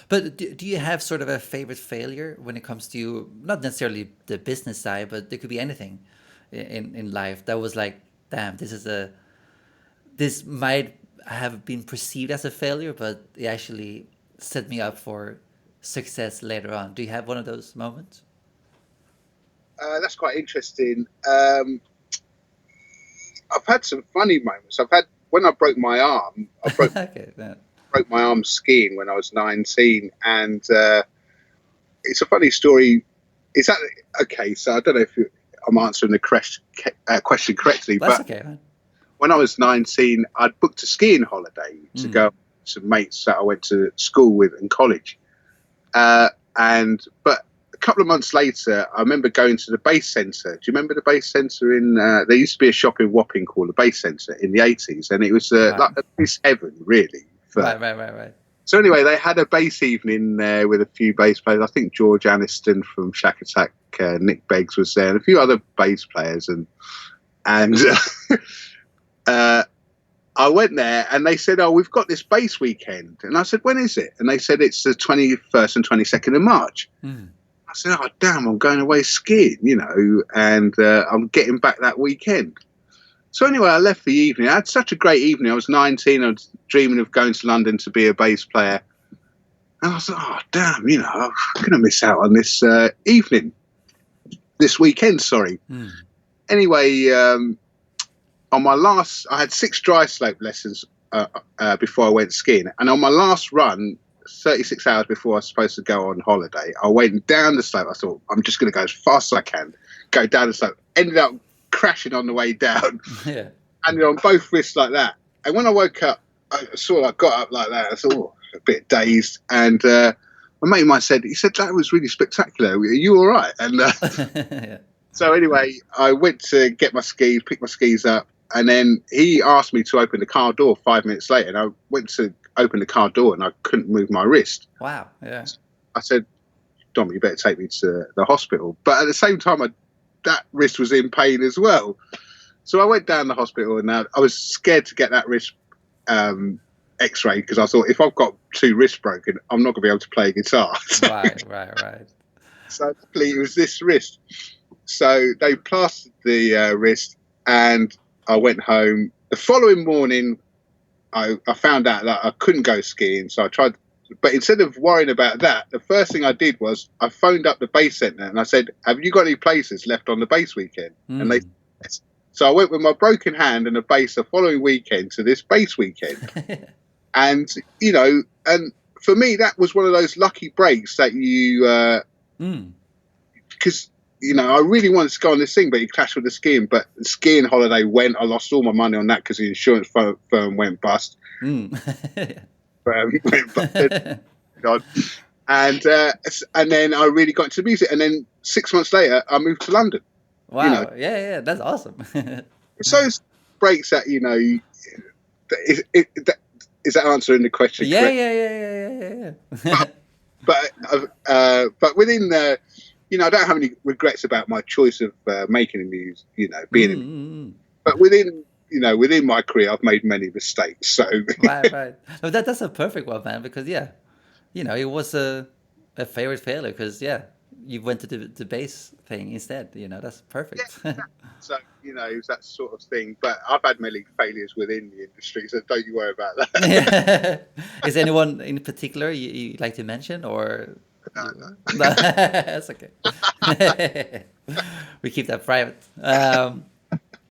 But do you have sort of a favorite failure when it comes to not necessarily the business side, but there could be anything in life that was like, damn, this might have been perceived as a failure, but it actually set me up for success later on. Do you have one of those moments? That's quite interesting. I've had some funny moments. I've had when I broke my arm. I Okay. Yeah. broke my arm skiing when I was 19, and it's a funny story. Is that okay? So I don't know if I'm answering the question correctly, That's but okay, man. when I was 19, I'd booked a skiing holiday to go Mm. with some mates that I went to school with in college. But a couple of months later, I remember going to the base centre. Do you remember the base centre in? There used to be a shop in Wapping called the Base Centre in the 80s, and it was Right. like a piece heaven, really. For Right, right, right, right. so anyway, they had a bass evening there with a few bass players. I think George Aniston from Shack Attack, Nick Beggs was there, and a few other bass players, and uh, I went there and they said, "Oh, we've got this bass weekend." And I said, "When is it?" And they said, "It's the 21st and 22nd of March." Mm. I said, "Oh, damn, I'm going away skiing, and I'm getting back that weekend." So anyway, I left the evening. I had such a great evening. I was 19. I was dreaming of going to London to be a bass player. And I was like, "Oh, damn, I'm going to miss out on this this weekend, sorry." Mm. Anyway, I had 6 dry slope lessons before I went skiing. And on my last run, 36 hours before I was supposed to go on holiday, I went down the slope. I thought, I'm just going to go as fast as I can, go down the slope. Ended up crashing on the way down, Yeah. landed on both wrists like that. And when I woke up, I got up like that. I thought, a bit dazed. And my mate of mine said, that was really spectacular. Are you all right? And Yeah. so anyway, I went to get my skis, pick my skis up, and then he asked me to open the car door 5 minutes later. And I went to open the car door and I couldn't move my wrist. Wow. Yeah. I said, Dom, you better take me to the hospital. But at the same time, that wrist was in pain as well. So I went down the hospital and I was scared to get that wrist x-ray because I thought if I've got 2 wrists broken, I'm not going to be able to play guitar. Right. Right. Right. So luckily it was this wrist. So they plastered the wrist and I went home. The following morning, I found out that I couldn't go skiing. So I tried, but instead of worrying about that, the first thing I did was I phoned up the bass centre and I said, "Have you got any places left on the bass weekend?" And they Mm. yes. So I went with my broken hand and a bass the following weekend to this bass weekend. And, and for me, that was one of those lucky breaks that Mm. because I really wanted to go on this thing, but it clashed with the skiing. But the skiing holiday went. I lost all my money on that because the insurance firm went bust. Mm. Went bust. God. And then I really got into music. And then 6 months later, I moved to London. Wow. Yeah. Yeah. That's awesome. It's those breaks that is that answering the question Yeah. correct? Yeah. Yeah. Yeah. Yeah. Yeah. But within the, I don't have any regrets about my choice of making the music. Being in. Mm. But within my career, I've made many mistakes. So Right. Right. No, that's a perfect one, man. Because yeah, it was a favorite failure. Because yeah, you went to the bass thing instead. That's yeah, perfect. so it was that sort of thing. But I've had many failures within the industry, so don't you worry about that. Yeah. Is anyone in particular you like to mention, or No, you? no. No, that's okay. We keep that private.